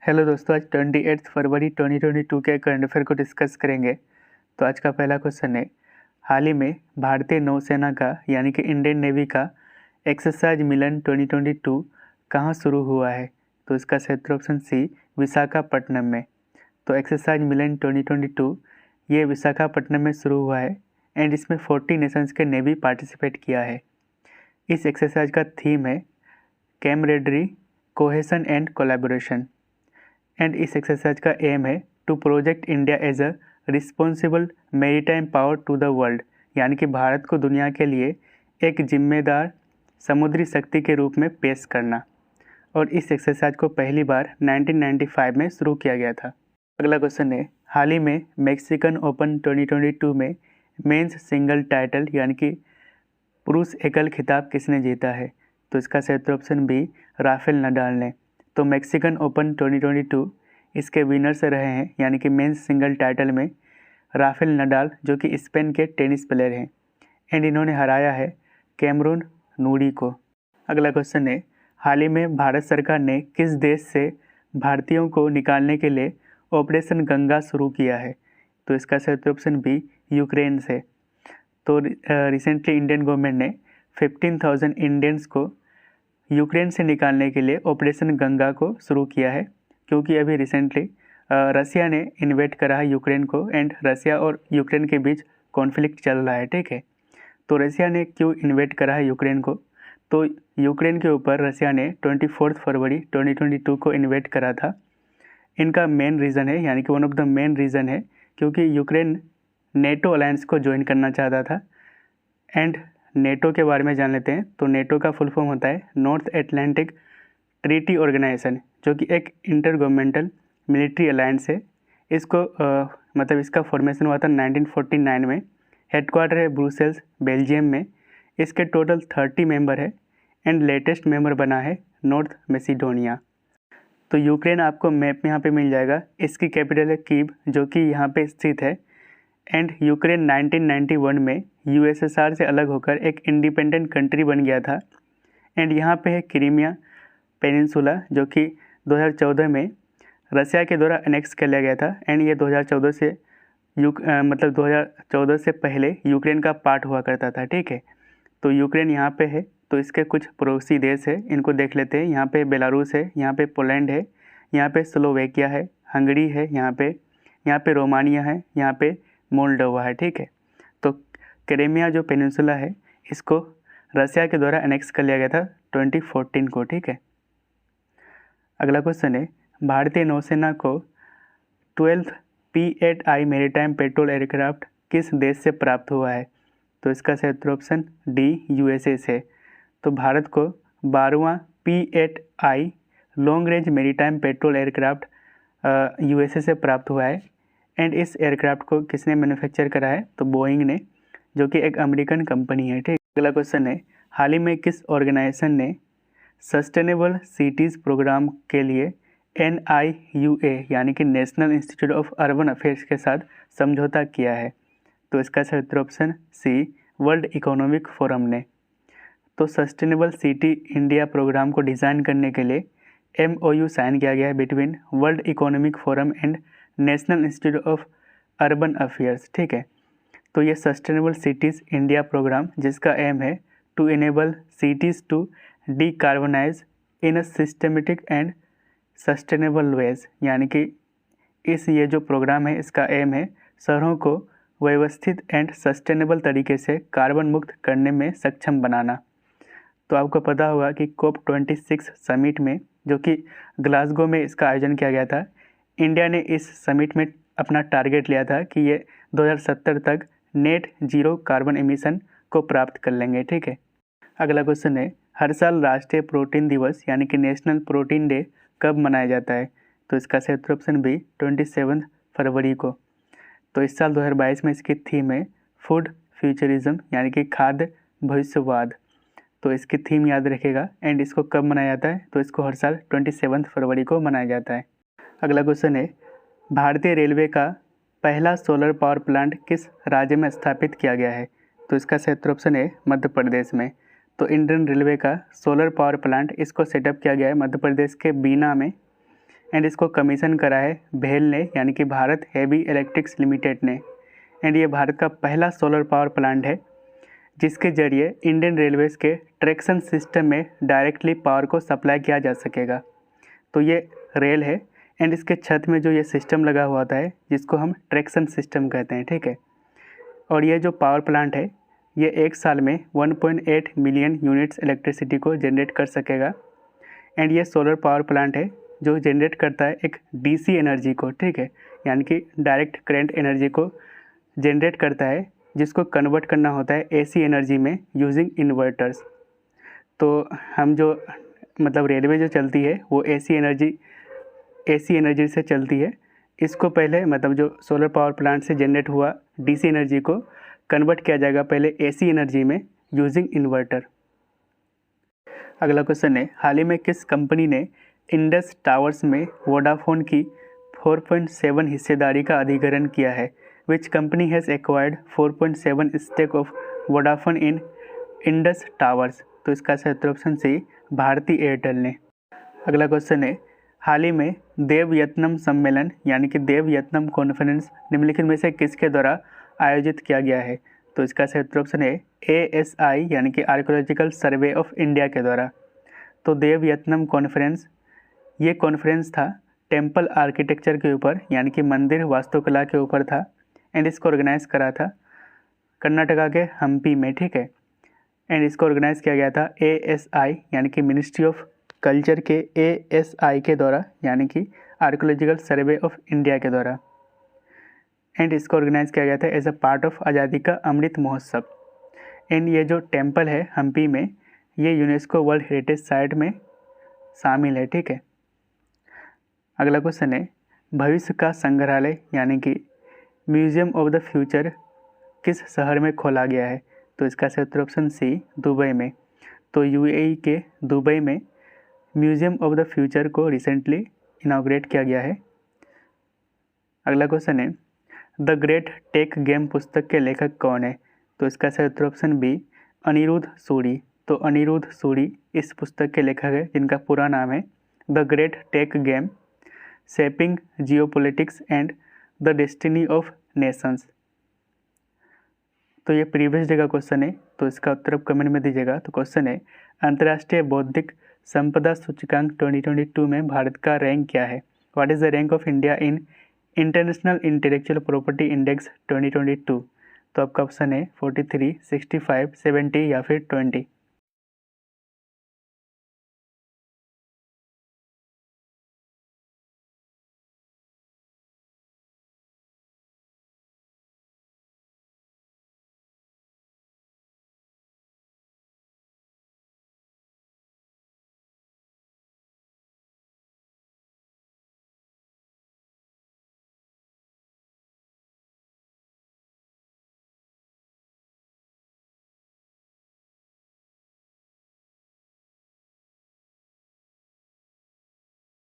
Hello दोस्तों, आज 28 फरवरी 2022 के करंट अफेयर को डिस्कस करेंगे। तो आज का पहला क्वेश्चन है, हाल ही में भारतीय नौसेना का यानी कि इंडियन नेवी का एक्सरसाइज मिलन 2022 कहाँ शुरू हुआ है? तो इसका सही उत्तर ऑप्शन सी, विशाखापट्टनम में। तो एक्सरसाइज मिलन 2022 ये विशाखापट्टनम में शुरू हुआ है एंड इसमें 40 नेशंस के नेवी पार्टिसिपेट किया है। इस एक्सरसाइज का थीम है camaraderie, cohesion and collaboration. And इस एक्सरसाइज का एम है to project India as a responsible maritime power to the world, यानी कि भारत को दुनिया के लिए एक जिम्मेदार समुद्री शक्ति के रूप में पेश करना। और इस एक्सरसाइज को पहली बार 1995 में शुरू किया गया था। अगला क्वेश्चन है, हाल ही में मैक्सिकन ओपन 2022 में मेंस सिंगल टाइटल यानी कि पुरुष एकल खिताब किसने जीता है? तो इसका सही उत्तर ऑप्शन बी, राफेल नडाल ने। तो मैक्सिकन ओपन 2022 इसके विनर्स रहे हैं, यानी कि मेंस सिंगल टाइटल में राफेल नडाल जो कि स्पेन के टेनिस प्लेयर हैं एंड इन्होंने हराया है कैमरून नूडी को। अगला क्वेश्चन है, हाल ही में भारत सरकार ने किस देश से भारतीयों को निकालने के लिए ऑपरेशन गंगा शुरू किया है? तो इसका सही उत्तर ऑप्शन बी, यूक्रेन से। तो रिसेंटली इंडियन गवर्नमेंट ने 15,000 इंडियंस को यूक्रेन से निकालने के लिए ऑपरेशन गंगा को शुरू किया है, क्योंकि अभी रिसेंटली रसिया ने इन्वेट करा है यूक्रेन को एंड रसिया और यूक्रेन के बीच कॉन्फ्लिक्ट चल रहा है, ठीक है। तो रसिया ने क्यों इन्वेट करा है यूक्रेन को? तो यूक्रेन के ऊपर रसिया ने 24 फरवरी 2022 को इन्वेट करा था। इनका मेन रीज़न है, यानी कि one of the main reason है, क्योंकि यूक्रेन नेटो अलायंस को ज्वाइन करना चाहता था। एंड नेटो के बारे में जान लेते हैं। तो नेटो का फुल फॉर्म होता है नॉर्थ एटलांटिक ट्रीटी ऑर्गेनाइजेशन, जो कि एक इंटर गवर्नमेंटल मिलिट्री अलायंस है। इसको मतलब इसका फॉर्मेशन हुआ था 1949 में। हेडक्वार्टर है ब्रुसेल्स, बेल्जियम में। इसके टोटल 30 मेंबर है एंड लेटेस्ट मेंबर बना है नॉर्थ मैसिडोनिया। तो यूक्रेन आपको मैप में यहाँ पे मिल जाएगा। इसकी कैपिटल है कीव, जो कि यहाँ पे स्थित है। एंड यूक्रेन 1991 में यूएसएसआर से अलग होकर एक इंडिपेंडेंट कंट्री बन गया था। एंड यहाँ पे है क्रीमिया पेनिनसुला, जो कि 2014 में रसिया के द्वारा एनेक्स कर लिया गया था। एंड ये 2014 से 2014 से पहले यूक्रेन का पार्ट हुआ करता था, ठीक है। तो यूक्रेन यहाँ पे है। तो इसके कुछ पड़ोसी देश है, इनको देख लेते हैं। यहाँ पे बेलारूस है, यहाँ पे पोलैंड है, यहाँ पे स्लोवेकिया है, हंगरी है, यहाँ पे रोमानिया है, यहाँ पे मोल्डोवा है, ठीक है। तो क्रीमिया जो पेनिनसुला है, इसको रसिया के द्वारा एनेक्स कर लिया गया था 2014 को, ठीक है। अगला क्वेश्चन है, भारतीय नौसेना को 12th P-8I maritime petrol aircraft किस देश से प्राप्त हुआ है? तो इसका सही उत्तर ऑप्शन डी, यूएसए से। तो भारत को 12वां P-8I long range maritime petrol aircraft USA से प्राप्त हुआ है। एंड इस एयरक्राफ्ट को किसने मैन्युफैक्चर करा है? तो बोइंग ने, जो कि एक अमेरिकन कंपनी है, ठीक। अगला क्वेश्चन है, हाल ही में किस ऑर्गेनाइजेशन ने सस्टेनेबल सिटीज़ प्रोग्राम के लिए NIUA यानी कि national institute of urban affairs के साथ समझौता किया है? तो इसका सही उत्तर option C, world economic forum ने। तो सस्टेनेबल सिटी इंडिया प्रोग्राम को डिज़ाइन करने के लिए MOU साइन किया गया है between world economic forum and national institute of urban affairs, ठीक है। तो ये सस्टेनेबल सिटीज़ इंडिया प्रोग्राम, जिसका एम है to enable cities to decarbonise in a systematic and sustainable veg, यानी कि ये जो प्रोग्राम है, इसका एम है शहरों को व्यवस्थित एंड सस्टेनेबल तरीके से कार्बन मुक्त करने में सक्षम बनाना। तो आपको पता होगा कि COP26 समिट में, जो कि ग्लासगो में इसका आयोजन किया गया था, इंडिया ने इस समिट में अपना टारगेट लिया था कि ये 2070 तक नेट जीरो कार्बन एमिशन को प्राप्त कर लेंगे, ठीक है। अगला क्वेश्चन है, हर साल राष्ट्रीय प्रोटीन दिवस यानी कि नेशनल प्रोटीन डे कब मनाया जाता है? तो इसका सही उत्तर ऑप्शन बी, 27 फरवरी को। तो इस साल 2022 में इसकी थीम है फूड फ्यूचरिज्म, यानी कि खाद्य भविष्यवाद। तो इसकी थीम याद रखेगा। एंड इसको कब मनाया जाता है? तो इसको हर साल 27 फरवरी को मनाया जाता है। अगला क्वेश्चन है, भारतीय रेलवे का पहला सोलर पावर प्लांट किस राज्य में स्थापित किया गया है? तो इसका सही उत्तर ऑप्शन है मध्य प्रदेश में। तो इंडियन रेलवे का सोलर पावर प्लांट इसको सेटअप किया गया है मध्य प्रदेश के बीना में। एंड इसको कमीशन करा है भेल ने यानी कि भारत हेवी इलेक्ट्रिक्स लिमिटेड ने। एंड ये भारत का पहला सोलर पावर प्लांट है जिसके जरिए इंडियन रेलवेज के ट्रैक्शन सिस्टम में डायरेक्टली पावर को सप्लाई किया जा सकेगा। तो ये रेल है एंड इसके छत में जो ये सिस्टम लगा हुआ होता है जिसको हम ट्रैक्शन सिस्टम कहते हैं, ठीक है। और ये जो पावर प्लांट है ये एक साल में 1.8 मिलियन यूनिट्स इलेक्ट्रिसिटी को जनरेट कर सकेगा। एंड ये सोलर पावर प्लांट है जो जनरेट करता है एक डीसी एनर्जी को, ठीक है, यानी कि डायरेक्ट करंट एनर्जी को जनरेट करता है जिसको कन्वर्ट करना होता है एसी एनर्जी में यूजिंग इन्वर्टर्स। तो हम जो मतलब रेलवे जो चलती है वो एसी एनर्जी से चलती है। इसको पहले मतलब जो सोलर पावर प्लांट से जनरेट हुआ डीसी एनर्जी को कन्वर्ट किया जाएगा पहले एसी एनर्जी में यूजिंग इन्वर्टर। अगला क्वेश्चन है, हाल ही में किस कंपनी ने इंडस टावर्स में वोडाफोन की 4.7 हिस्सेदारी का अधिग्रहण किया है? Which company has acquired 4.7 stake of Vodafone in Indus Towers? तो इसका सही उत्तर ऑप्शन सी भारती एयरटेल ने। अगला क्वेश्चन है, हाल ही में देवयत्नम सम्मेलन यानी कि देवयत्नम कॉन्फ्रेंस निम्नलिखित में से किसके द्वारा आयोजित किया गया है? तो इसका सही उत्तर ऑप्शन है ASI यानी कि आर्कियोलॉजिकल सर्वे ऑफ इंडिया के द्वारा। तो देवयत्नम कॉन्फ्रेंस ये कॉन्फ्रेंस था टेम्पल आर्किटेक्चर के ऊपर यानी कि मंदिर वास्तुकला के ऊपर था। एंड इसको ऑर्गेनाइज करा था कर्नाटका के हम्पी में, ठीक है। एंड इसको ऑर्गेनाइज किया गया था ASI यानी कि मिनिस्ट्री ऑफ कल्चर के ASI के द्वारा यानी कि आर्कियोलॉजिकल सर्वे ऑफ इंडिया के द्वारा। एंड इसको ऑर्गेनाइज किया गया था एज अ पार्ट ऑफ आज़ादी का अमृत महोत्सव। एंड ये जो टेम्पल है हम्पी में ये यूनेस्को वर्ल्ड हेरिटेज साइट में शामिल है, ठीक है। अगला क्वेश्चन है, भविष्य का संग्रहालय यानी कि म्यूजियम ऑफ द फ्यूचर किस शहर में खोला गया है? तो इसका सही उत्तर ऑप्शन सी दुबई में। तो UAE के दुबई में म्यूजियम ऑफ द फ्यूचर को रिसेंटली इनाग्रेट किया गया है। अगला क्वेश्चन है, द ग्रेट टेक गेम पुस्तक के लेखक कौन है? तो इसका सही उत्तर ऑप्शन बी अनिरुद्ध सूरी। तो अनिरुद्ध सूरी इस पुस्तक के लेखक है जिनका पूरा नाम है the great tech game shaping geopolitics and the destiny of nations. तो ये प्रीवियस डे का क्वेश्चन है तो इसका उत्तर आप कमेंट में दीजिएगा। तो क्वेश्चन है, अंतर्राष्ट्रीय बौद्धिक संपदा सूचकांक 2022 में भारत का रैंक क्या है? What is the rank of India in international intellectual property index 2022? तो आपका ऑप्शन है 43, 65, 70 या फिर 20।